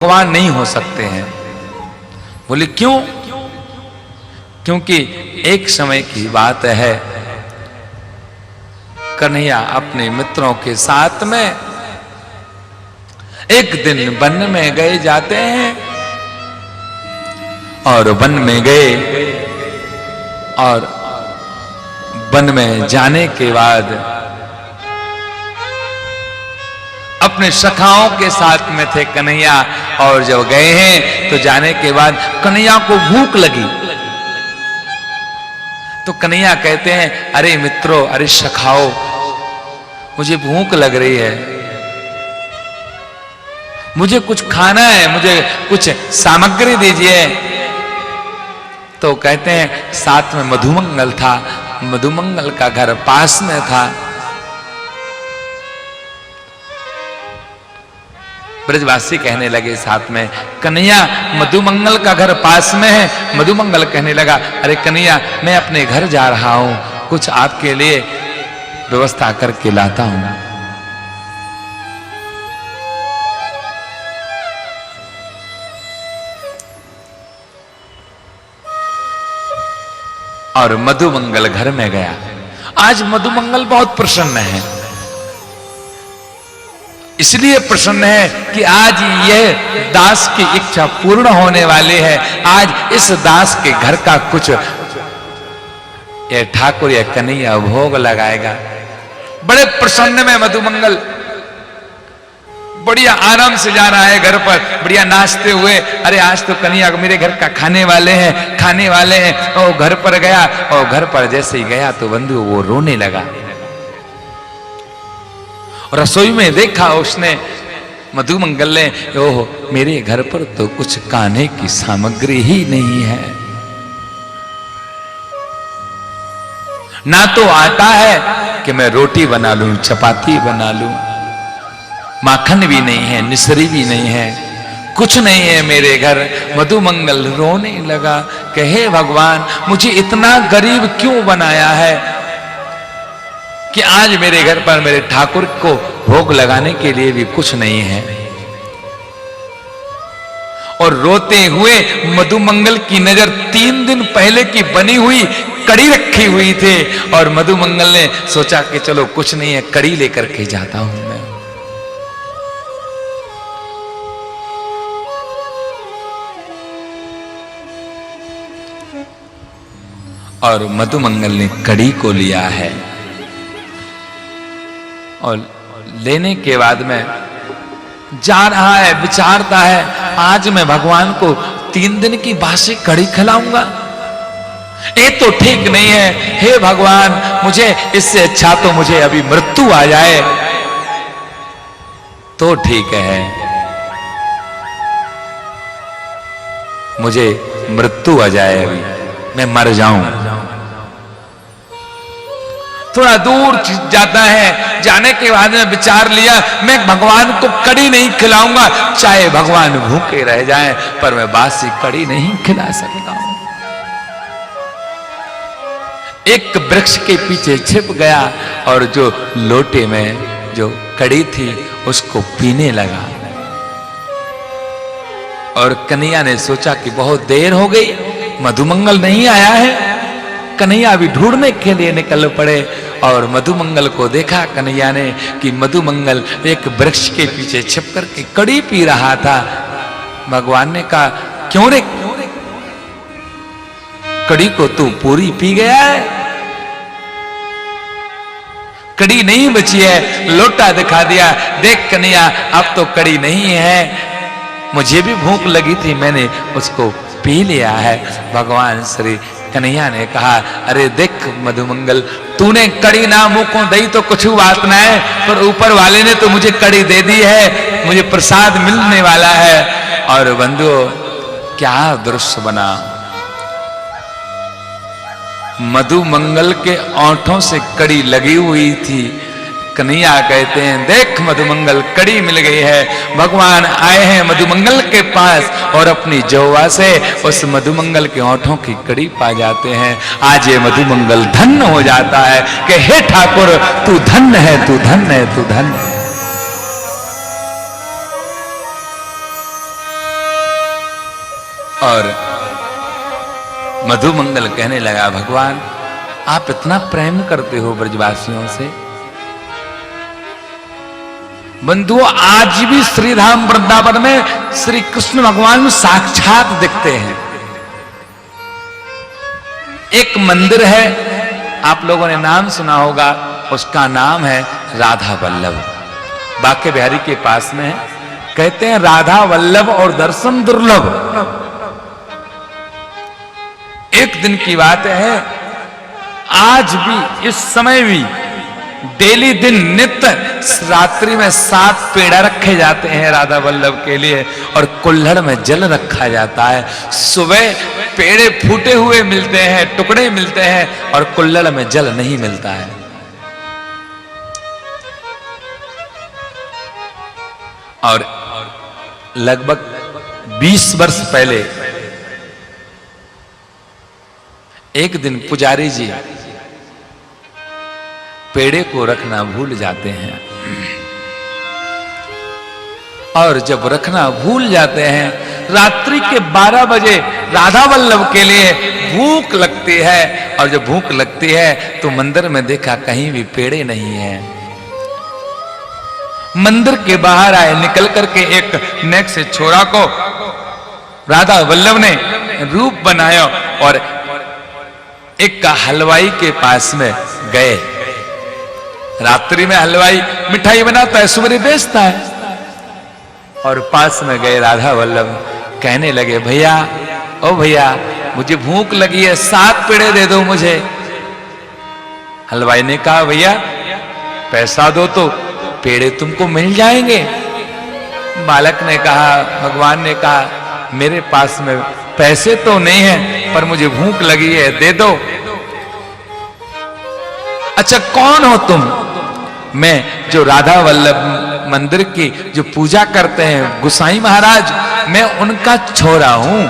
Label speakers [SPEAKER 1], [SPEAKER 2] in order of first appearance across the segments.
[SPEAKER 1] भगवान नहीं हो सकते हैं। बोले क्यों? क्योंकि एक समय की बात है, कन्हैया अपने मित्रों के साथ में एक दिन वन में गए जाते हैं और वन में गए और वन में जाने के बाद अपने सखाओं के साथ में थे कन्हैया। और जब गए हैं तो जाने के बाद कन्हैया को भूख लगी तो कन्हैया कहते हैं, अरे मित्रों, अरे सखाओ, मुझे भूख लग रही है, मुझे कुछ खाना है, मुझे कुछ सामग्री दीजिए। तो कहते हैं साथ में मधुमंगल था, मधुमंगल का घर पास में था। ब्रजवासी कहने लगे साथ में, कन्हैया मधुमंगल का घर पास में है। मधुमंगल कहने लगा, अरे कन्हैया, मैं अपने घर जा रहा हूं, कुछ आपके लिए व्यवस्था करके लाता हूं। और मधुमंगल घर में गया। आज मधुमंगल बहुत प्रसन्न है, इसलिए प्रसन्न है कि आज यह दास की इच्छा पूर्ण होने वाली है। आज इस दास के घर का कुछ ये ठाकुर या कन्हैया भोग लगाएगा। बड़े प्रसन्न में मधुमंगल बढ़िया आराम से जा रहा है घर पर, बढ़िया नाचते हुए। अरे आज तो कन्हैया मेरे घर का खाने वाले हैं, खाने वाले हैं। और घर पर गया और घर पर जैसे ही गया तो बंधु वो रोने लगा। रसोई में देखा उसने, मधुमंगल ने, ओह मेरे घर पर तो कुछ खाने की सामग्री ही नहीं है, ना तो आता है कि मैं रोटी बना लूं, चपाती बना लूं, माखन भी नहीं है, निसरी भी नहीं है, कुछ नहीं है मेरे घर। मधुमंगल रोने लगा कि हे भगवान, मुझे इतना गरीब क्यों बनाया है कि आज मेरे घर पर मेरे ठाकुर को भोग लगाने के लिए भी कुछ नहीं है। और रोते हुए मधुमंगल की नजर 3 दिन पहले की बनी हुई कड़ी रखी हुई थे। और मधुमंगल ने सोचा कि चलो कुछ नहीं है, कड़ी लेकर के जाता हूं मैं। और मधुमंगल ने कड़ी को लिया है और लेने के बाद में जा रहा है, विचारता है, आज मैं भगवान को 3 दिन की बासी कड़ी खिलाऊंगा, ये तो ठीक नहीं है। हे भगवान, मुझे इससे अच्छा तो मुझे अभी मृत्यु आ जाए तो ठीक है, मुझे मृत्यु आ जाए, अभी मैं मर जाऊं। थोड़ा दूर जाता है, जाने के बाद में विचार लिया, मैं भगवान को कड़ी नहीं खिलाऊंगा, चाहे भगवान भूखे रह जाएं, पर मैं बासी कड़ी नहीं खिला सकता हूं। एक वृक्ष के पीछे छिप गया और जो लोटे में जो कड़ी थी उसको पीने लगा। और कन्हैया ने सोचा कि बहुत देर हो गई, मधुमंगल नहीं आया है। कन्हैया भी ढूंढने के लिए निकल पड़े और मधुमंगल को देखा कन्हैया ने कि मधुमंगल एक वृक्ष के पीछे छिप करके कड़ी पी रहा था। भगवान ने कहा, क्यों रे, कड़ी को तू पूरी पी गया है? कड़ी नहीं बची है। लोटा दिखा दिया, देख कन्हैया अब तो कड़ी नहीं है, मुझे भी भूख लगी थी, मैंने उसको पी लिया है। भगवान श्री कन्हैया ने कहा, अरे देख मधुमंगल, तूने कड़ी ना मुंह को दी तो कुछ बात ना है, पर ऊपर वाले ने तो मुझे कड़ी दे दी है, मुझे प्रसाद मिलने वाला है। और बंधुओं, क्या दृश्य बना। मधुमंगल के ओंठों से कड़ी लगी हुई थी। कन्हैया कहते हैं, देख मधुमंगल, कड़ी मिल गई है। भगवान आए हैं मधुमंगल के पास और अपनी जौवा से उस मधुमंगल के ओंठों की कड़ी पा जाते हैं। आज ये मधुमंगल धन्य हो जाता है कि हे ठाकुर, तू धन्य है, तू धन्य है, तू धन्य है। और मधुमंगल कहने लगा, भगवान आप इतना प्रेम करते हो ब्रजवासियों से। बंधुओं, आज भी श्रीधाम वृंदावन में श्री कृष्ण भगवान साक्षात दिखते हैं। एक मंदिर है, आप लोगों ने नाम सुना होगा, उसका नाम है राधा वल्लभ, बांके बिहारी के पास में है। कहते हैं राधा वल्लभ और दर्शन दुर्लभ। एक दिन की बात है, आज भी इस समय भी डेली दिन नित्य रात्रि में 7 पेड़ा रखे जाते हैं राधा वल्लभ के लिए, और कुल्हड़ में जल रखा जाता है। सुबह पेड़े फूटे हुए मिलते हैं, टुकड़े मिलते हैं, और कुल्हड़ में जल नहीं मिलता है। और लगभग 20 वर्ष पहले एक दिन पुजारी जी पेड़े को रखना भूल जाते हैं, और जब रखना भूल जाते हैं, रात्रि के 12 बजे राधा वल्लभ के लिए भूख लगती है, और जब भूख लगती है तो मंदिर में देखा कहीं भी पेड़े नहीं है। मंदिर के बाहर आए, निकल करके एक नेक से छोरा को राधा वल्लभ ने रूप बनाया और एक हलवाई के पास में गए। रात्रि में हलवाई मिठाई बनाता है, सुबह बेचता है, और पास में गए राधा वल्लभ, कहने लगे, भैया ओ भैया मुझे भूख लगी है, 7 पेड़े दे दो मुझे। हलवाई ने कहा, भैया पैसा दो तो पेड़े तुमको मिल जाएंगे। बालक ने कहा, भगवान ने कहा, मेरे पास में पैसे तो नहीं है, पर मुझे भूख लगी है, दे दो। अच्छा कौन हो तुम? मैं जो राधा वल्लभ मंदिर की जो पूजा करते हैं गुसाई महाराज, मैं उनका छोरा हूं।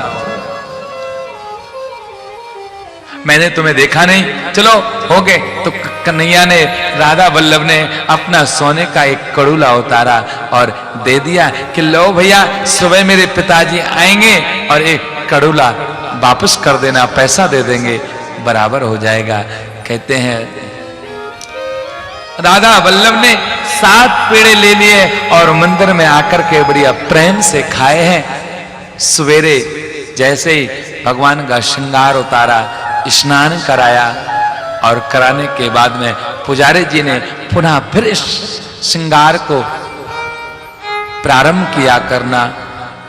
[SPEAKER 1] मैंने तुम्हें देखा नहीं, चलो हो गए। तो कन्हैया ने, राधा वल्लभ ने अपना सोने का एक कड़ूला उतारा और दे दिया कि लो भैया, सुबह मेरे पिताजी आएंगे और एक कड़ूला वापस कर देना, पैसा दे देंगे, बराबर हो जाएगा। कहते हैं राधा वल्लभ ने 7 पेड़े ले लिए और मंदिर में आकर के बढ़िया प्रेम से खाए हैं। सवेरे जैसे ही भगवान का श्रृंगार उतारा, स्नान कराया, और कराने के बाद में पुजारी जी ने पुनः फिर इस श्रृंगार को प्रारंभ किया करना,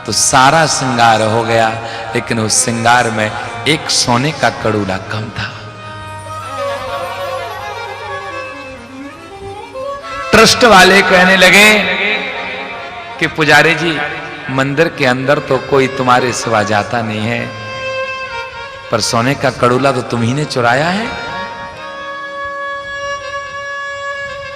[SPEAKER 1] तो सारा श्रृंगार हो गया, लेकिन उस श्रृंगार में एक सोने का कड़ूला कम था। ट्रस्ट वाले कहने लगे कि पुजारी जी, मंदिर के अंदर तो कोई तुम्हारे सिवा जाता नहीं है, पर सोने का कड़ूला तो तुम ही ने चुराया है।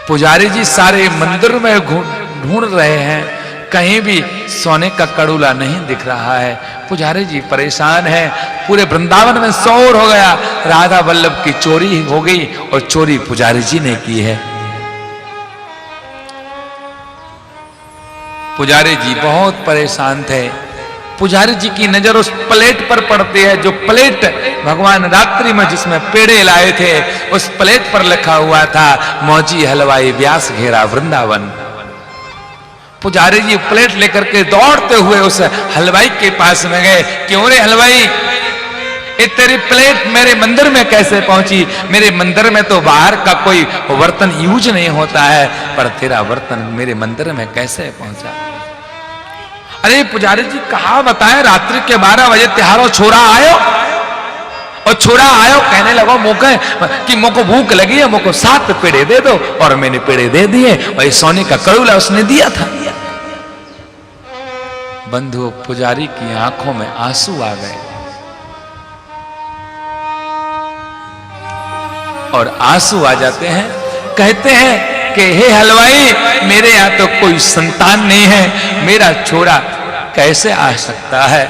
[SPEAKER 1] पुजारी जी सारे मंदिर में ढूंढ रहे हैं, कहीं भी सोने का कड़ूला नहीं दिख रहा है। पुजारी जी परेशान है, पूरे वृंदावन में शोर हो गया, राधा वल्लभ की चोरी हो गई, और चोरी पुजारी जी ने की है। पुजारी जी बहुत परेशान थे। पुजारी जी की नजर उस प्लेट पर पड़ती है, जो प्लेट भगवान रात्रि में जिसमें पेड़े लाए थे, उस प्लेट पर लिखा हुआ था, मौजी हलवाई व्यास घेरा वृंदावन। पुजारी जी प्लेट लेकर के दौड़ते हुए उस हलवाई के पास में गए। क्यों रे हलवाई, ये तेरी प्लेट मेरे मंदिर में कैसे पहुंची? मेरे मंदिर में तो बाहर का कोई बर्तन यूज नहीं होता है, पर तेरा बर्तन मेरे मंदिर में कैसे पहुंचा? अरे पुजारी जी कहा बताए, रात्रि के 12 बजे तिहारो छोरा आयो, और छोरा आयो कहने लगा मोके कि मोको भूख लगी है, मोको 7 पेड़े दे दो, और मैंने पेड़े दे दिए, और ये सोने का कड़ूला उसने दिया था। बंधु, पुजारी की आंखों में आंसू आ गए, और आंसू आ जाते हैं। कहते हैं कि हे हलवाई, मेरे यहां तो कोई संतान नहीं है, मेरा छोरा कैसे आ सकता है?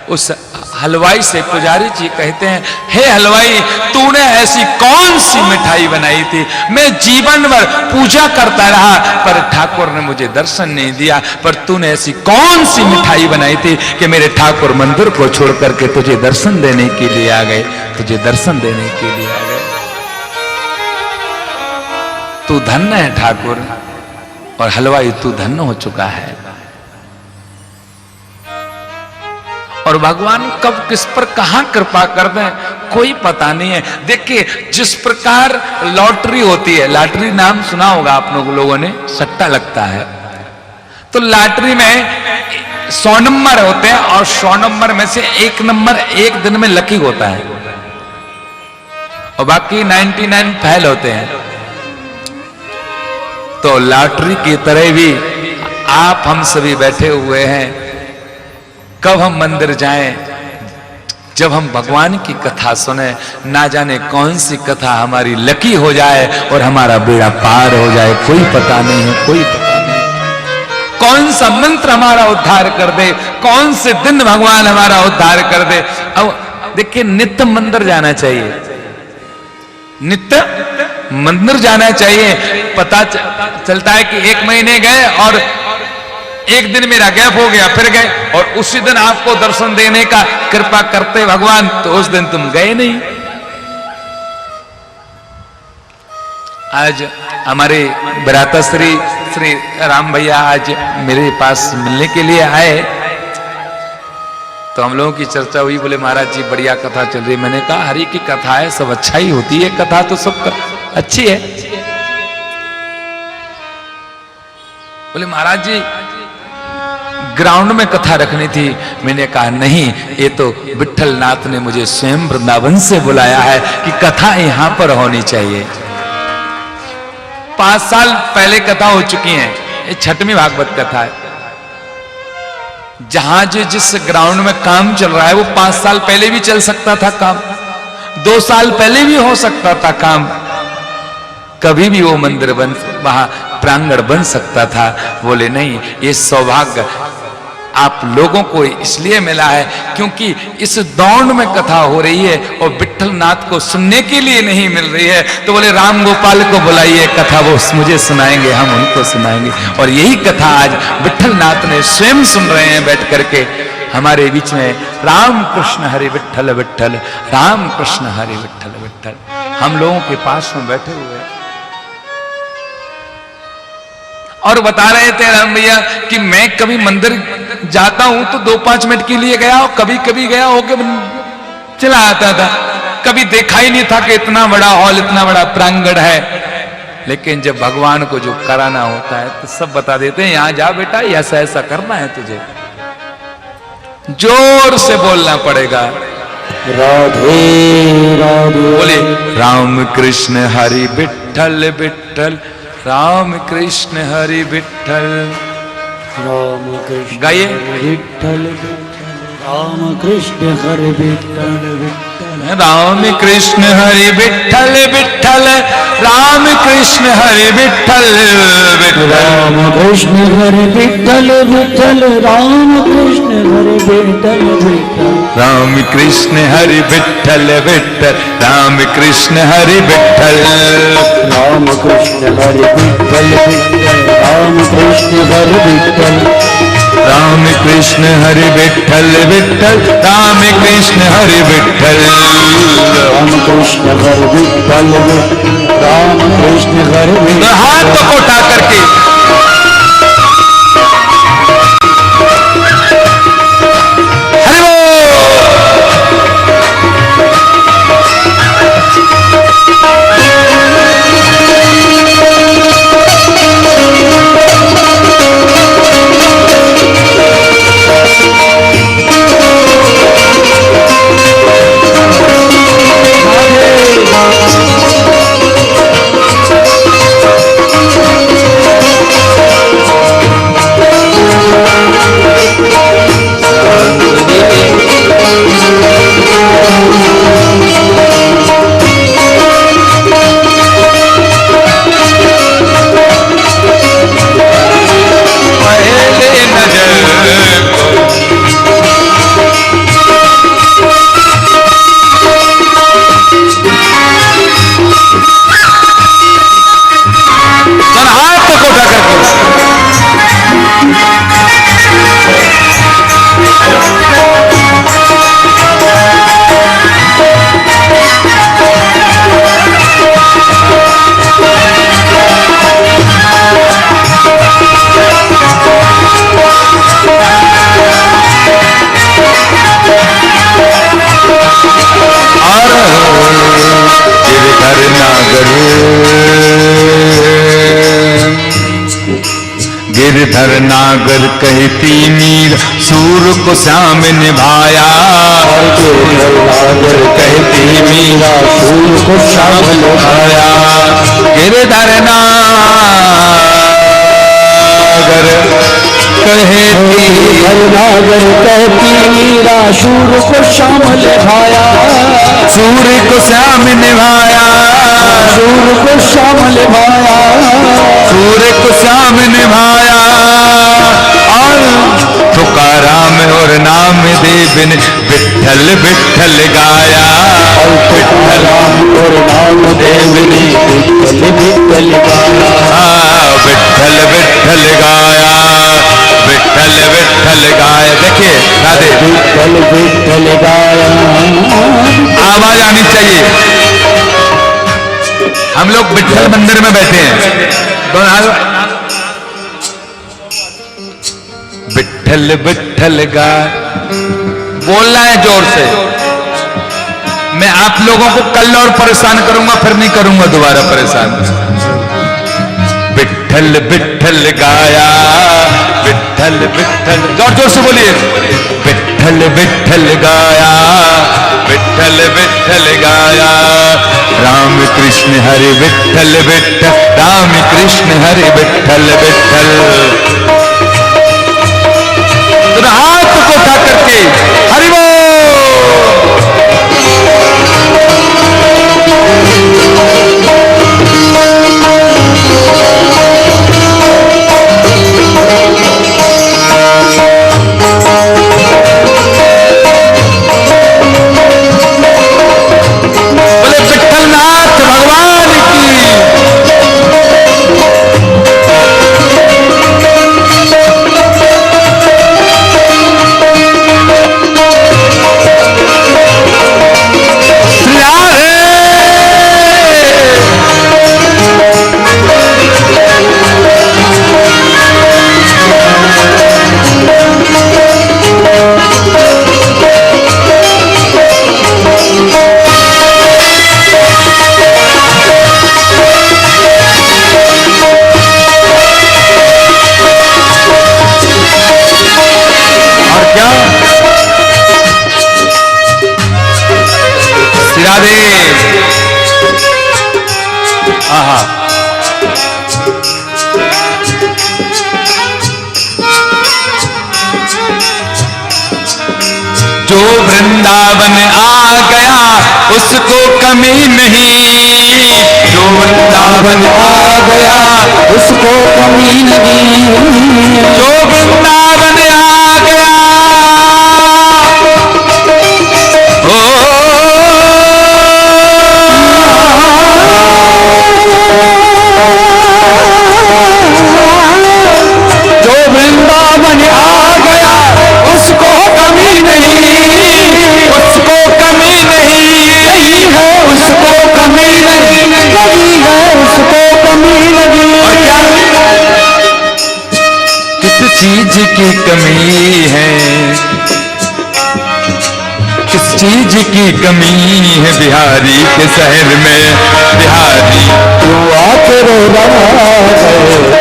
[SPEAKER 1] उस हलवाई से पुजारी जी कहते हैं, हे हलवाई, तूने ऐसी कौन सी मिठाई बनाई थी? मैं जीवन भर पूजा करता रहा पर ठाकुर ने मुझे दर्शन नहीं दिया, पर तूने ऐसी कौन सी मिठाई बनाई थी कि मेरे ठाकुर मंदिर को छोड़ करके तुझे दर्शन देने के लिए आ गए, तुझे दर्शन देने के लिए आ गए। तू धन्य है ठाकुर, और हलवाई तू धन्य हो चुका है। और भगवान कब किस पर कहां कृपा कर दें कोई पता नहीं है। देखिए, जिस प्रकार लॉटरी होती है, लॉटरी नाम सुना होगा आप लोगों ने, सट्टा लगता है, तो लॉटरी में 100 नंबर होते हैं और 100 नंबर में से एक नंबर एक दिन में लकी होता है और बाकी 99 फेल होते हैं। तो लॉटरी की तरह भी आप हम सभी बैठे हुए हैं, कब हम मंदिर जाएं, जब हम भगवान की कथा सुने, ना जाने कौन सी कथा हमारी लकी हो जाए और हमारा बेड़ा पार हो जाए, कोई पता नहीं है, कोई पता नहीं। कौन सा मंत्र हमारा उद्धार कर दे, कौन से दिन भगवान हमारा उद्धार कर दे। अब देखिए, नित्य मंदिर जाना चाहिए, नित्य मंदिर जाना चाहिए। पता चलता है कि 1 महीने गए और एक दिन मेरा गैप हो गया, फिर गए, और उसी दिन आपको दर्शन देने का कृपा करते भगवान, तो उस दिन तुम गए नहीं। आज हमारे भ्राताश्री श्री राम भैया आज मेरे पास मिलने के लिए आए, तो हम लोगों की चर्चा हुई। बोले महाराज जी बढ़िया कथा चल रही। मैंने कहा हरि की कथा है, सब अच्छा ही होती है, कथा तो सब अच्छी है। बोले महाराज जी ग्राउंड में कथा रखनी थी। मैंने कहा नहीं, ये तो विठल नाथ ने मुझे स्वयं वृंदावन से बुलाया है कि कथा यहां पर होनी चाहिए। 5 साल पहले कथा हो चुकी है, ये 6वीं भागवत कथा है। जहां जिस ग्राउंड में काम चल रहा है वो 5 साल पहले भी चल सकता था काम, 2 साल पहले भी हो सकता था काम, कभी भी वो मंदिर बन, वहां प्रांगण बन सकता था। बोले नहीं, ये सौभाग्य आप लोगों को इसलिए मिला है क्योंकि इस दौड़ में कथा हो रही है और विठल नाथ को सुनने के लिए नहीं मिल रही है। तो बोले राम गोपाल को बुलाइए, कथा वो मुझे सुनाएंगे, हम उनको सुनाएंगे। और यही कथा आज विठल नाथ ने स्वयं सुन रहे हैं बैठ करके हमारे बीच में। राम कृष्ण हरि विठल विठल, राम कृष्ण हरि विठल विठल, हम लोगों के पास में बैठे हुए हैं। और बता रहे थे राम भैया कि मैं कभी मंदिर जाता हूं तो 2-5 मिनट के लिए गया और कभी कभी गया होके चला आता था, कभी देखा ही नहीं था कि इतना बड़ा हॉल, इतना बड़ा प्रांगण है। लेकिन जब भगवान को जो कराना होता है तो सब बता देते हैं, यहां जा बेटा, ऐसा ऐसा करना है तुझे, जोर से बोलना पड़ेगा।
[SPEAKER 2] राधे राधे
[SPEAKER 1] बोले राम कृष्ण हरि विठल विठल, राम कृष्ण हरि विठल।
[SPEAKER 2] राम कृष्ण
[SPEAKER 1] गाइए।
[SPEAKER 2] विठल राम कृष्ण हरि विठल विठल,
[SPEAKER 1] राम कृष्ण हरि विठल विठल, राम कृष्ण हरि विठल विठल,
[SPEAKER 2] राम कृष्ण हरि विठल विठल, राम कृष्ण हरि विठल विठल,
[SPEAKER 1] राम कृष्ण हरि विठल विठल, राम कृष्ण हरि विठल,
[SPEAKER 2] राम कृष्ण हरि विठल विठल, राम कृष्ण हरि विठल,
[SPEAKER 1] राम कृष्ण हरि विठल विठल, राम कृष्ण हरि विठल,
[SPEAKER 2] राम कृष्ण हरि विठल विठल, राम कृष्ण हरि विठल।
[SPEAKER 1] हाथ को उठा करके हरि बोल। गिरधर नागर कहती मीर सूर को श्याम निभाया।
[SPEAKER 2] गिरधर नागर कहती मीरा सूर को श्याम निभाया।
[SPEAKER 1] गिरधर नागर
[SPEAKER 2] कहती मीरा सूर को श्याम निभाया।
[SPEAKER 1] सूर को श्याम निभाया।
[SPEAKER 2] सूर को श्याम निभाया।
[SPEAKER 1] सूर को श्याम निभाया। और तुकाराम और नाम देव ने विठल विठल गाया।
[SPEAKER 2] और तुकाराम और नाम देव ने विठल विठल गाया।
[SPEAKER 1] विठल विठल गाया। विठल विठल गाया। देखिए राधे,
[SPEAKER 2] विठल विठल गाया।
[SPEAKER 1] आवाज आनी चाहिए। हम लोग विठल मंदिर में बैठे हैं। विठल विठल गा बोलना है जोर से। मैं आप लोगों को कल और परेशान करूंगा, फिर नहीं करूंगा दोबारा परेशान। विठल विठल गाया। विठल विठल जोर जोर से बोलिए। विठल विठल गाया। विठल विठल गाया। राम कृष्ण हरि विठल विठल। राम कृष्ण हरि विठल विठल। तो हाथ को उठा करके हरि बोल। बोले विठलनाथ भगवान की। राधे। आहा, जो वृंदावन आ गया उसको कमी नहीं। जो वृंदावन आ गया
[SPEAKER 2] उसको कमी नहीं।
[SPEAKER 1] जो वृंदावन आ गया ओ
[SPEAKER 2] जो वृंदावन आ गया उसको कमी नहीं।
[SPEAKER 1] उसको कमी नहीं।
[SPEAKER 2] नहीं है उसको कमी नहीं। नहीं है उसको कमी नहीं।
[SPEAKER 1] और क्या किस चीज की कमी है? किस चीज की कमी है बिहारी के शहर में? बिहारी
[SPEAKER 2] क्यों आके रो रहा है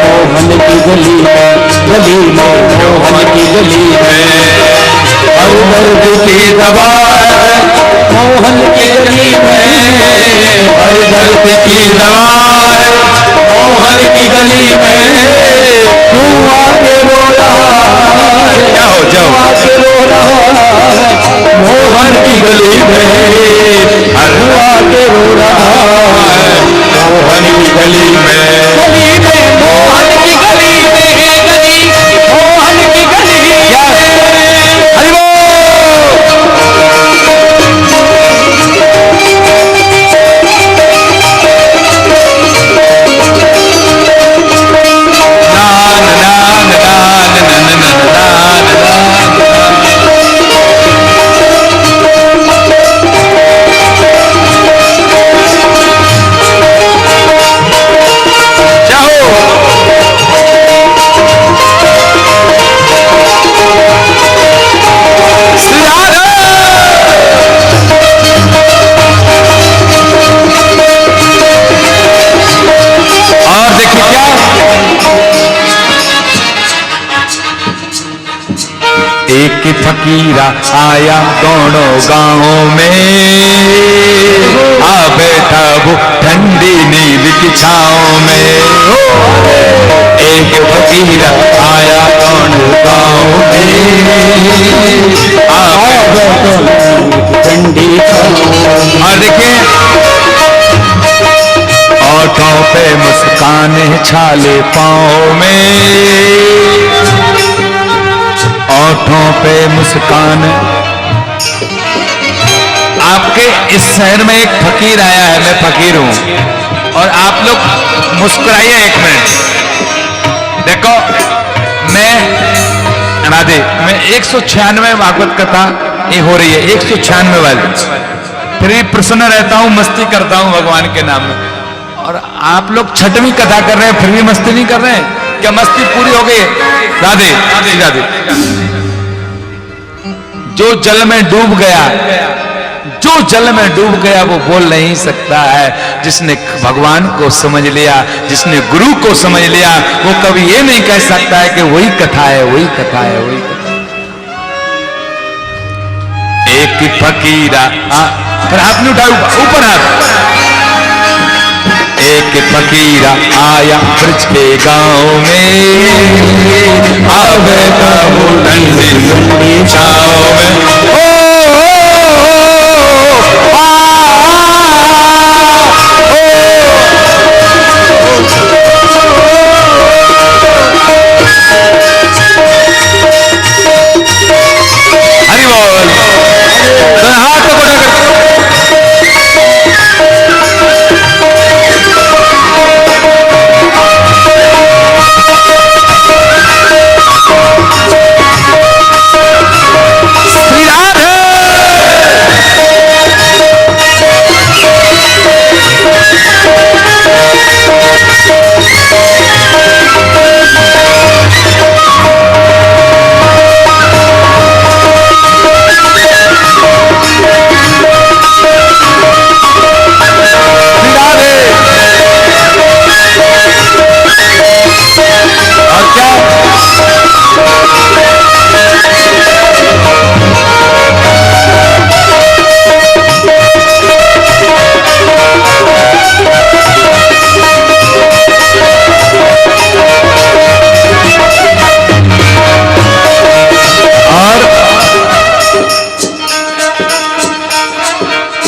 [SPEAKER 2] मोहन की गली में। गली में मोहन की गली में
[SPEAKER 1] और दर्द की दवा
[SPEAKER 2] मोहन की गली में।
[SPEAKER 1] और दर्द की दवा मोहन की गली में।
[SPEAKER 2] क्यों आके रो रहा है।
[SPEAKER 1] जाओ जाओ
[SPEAKER 2] आके रो रहा है मोहन की गली में।
[SPEAKER 1] हर
[SPEAKER 2] आके रो रहा है
[SPEAKER 1] मोहन की गली में।
[SPEAKER 2] गली में मोहन की गली में। गली मोहन की गली में।
[SPEAKER 1] हरि बोल। फकीरा आया दोनों गांवों में, आ बैठा वो ठंडी नींद की छाँव में। एक फकीरा आया दोनों गांव में, आ बैठा
[SPEAKER 2] ठंडी
[SPEAKER 1] और देखिए होठों पे मुस्कान छाले पाँव में, होठों पे मुस्कान। आपके इस शहर में एक फकीर आया है, मैं फकीर हूं, और आप लोग मुस्कुराइए एक मिनट। देखो मैं राधे, मैं 196 भागवत कथा ये हो रही है, 196 वाली, फिर भी प्रसन्न रहता हूं, मस्ती करता हूं भगवान के नाम में। और आप लोग छठवीं कथा कर रहे हैं, फिर भी मस्ती नहीं कर रहे हैं क्या? मस्ती पूरी हो गई? राधे राधे। जो जल में डूब गया, जो जल में डूब गया वो बोल नहीं सकता है। जिसने भगवान को समझ लिया, जिसने गुरु को समझ लिया, वो कभी ये नहीं कह सकता है कि वही कथा है, वही कथा है, वही कथा। एक फकीरा, फिर हाथ नहीं उठाओ, ऊपर हाथ। एक फकीरा आया ब्रज के गांव में, आ बैठा वो ठंडी छाँव में। हरि बोल। तो हाथ को बड़ा कर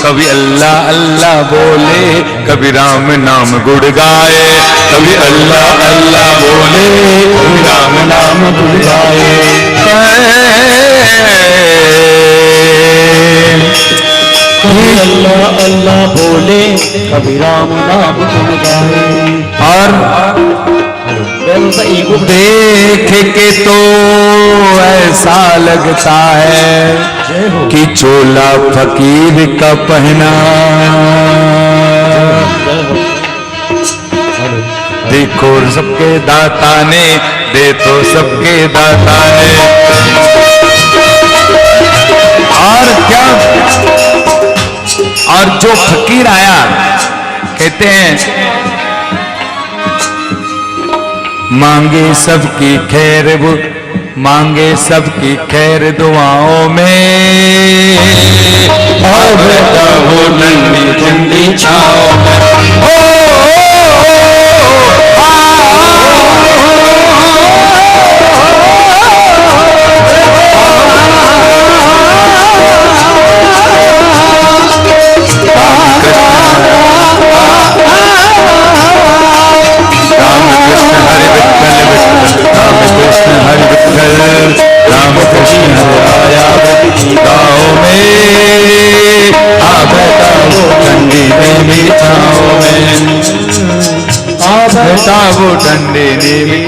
[SPEAKER 1] कभी अल्लाह अल्लाह बोले, कभी राम नाम गुड़ गाए, कभी अल्लाह अल्लाह बोले, कभी राम नाम गुड़ गाए।
[SPEAKER 2] कभी अल्लाह अल्लाह बोले, कभी राम नाम गुण गाए।
[SPEAKER 1] और देख के तो ऐसा लगता है कि चोला फकीर का पहना, देखो सबके दाता ने दे तो सबके दाता ने। और क्या, और जो फकीर आया कहते हैं मांगे सबकी खैर, वो मांगे सबकी खैर दुआओं में, और बैठा वो ठंडी ठंडी छाँव में। राम कृष्ण आया गाँव में, आ बैठा वो ठंडी नीली छाँव में, आ बैठा वो ठंडी नीली